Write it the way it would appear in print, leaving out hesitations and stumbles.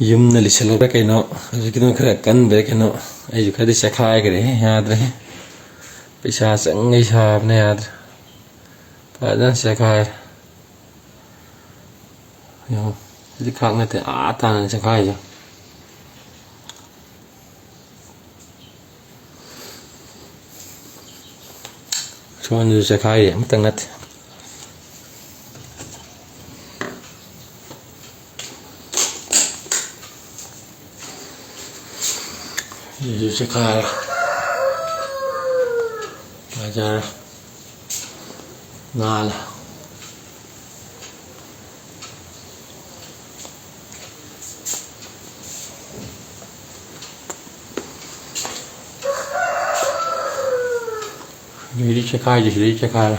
ꯌꯨꯝꯅ ꯂꯤꯁꯜꯂꯒ ꯀꯩꯅꯣ ꯍꯧꯖꯤꯛꯀꯤꯗꯣ ꯈꯔ ꯀꯟꯕ꯭ꯔꯦ ꯀꯩꯅꯣ ꯑꯩꯁꯨ ꯈꯔꯗꯤ ꯆꯦꯈꯥꯏꯈ꯭ꯔꯦ ꯌꯥꯗ꯭ꯔꯦ ꯄꯩꯁꯥ ꯆꯪꯉꯩ ꯁꯥꯕꯅ ꯌꯥꯗ꯭ꯔꯦ ꯐꯖꯅ ꯆꯦꯈꯥꯏꯔꯦ ꯌꯦꯡꯉꯣ ꯍꯧꯖꯤꯛ ꯈꯥꯛ ꯅꯠꯇꯦ ꯇꯥꯅ ꯆꯦꯈꯥꯏꯁꯦ ꯁꯣꯟꯗꯁꯨ ꯆꯦꯈꯥꯏꯔꯤ ꯑꯃꯇꯪ ꯅꯠꯇꯦ ꯁꯤꯁꯨ ꯆꯦꯈꯥꯏꯔꯦ ꯐꯖꯔꯦ ꯅꯥꯜꯂꯦ ꯁꯤꯗꯩꯗꯤ ꯆꯦꯈꯥꯏꯔꯦ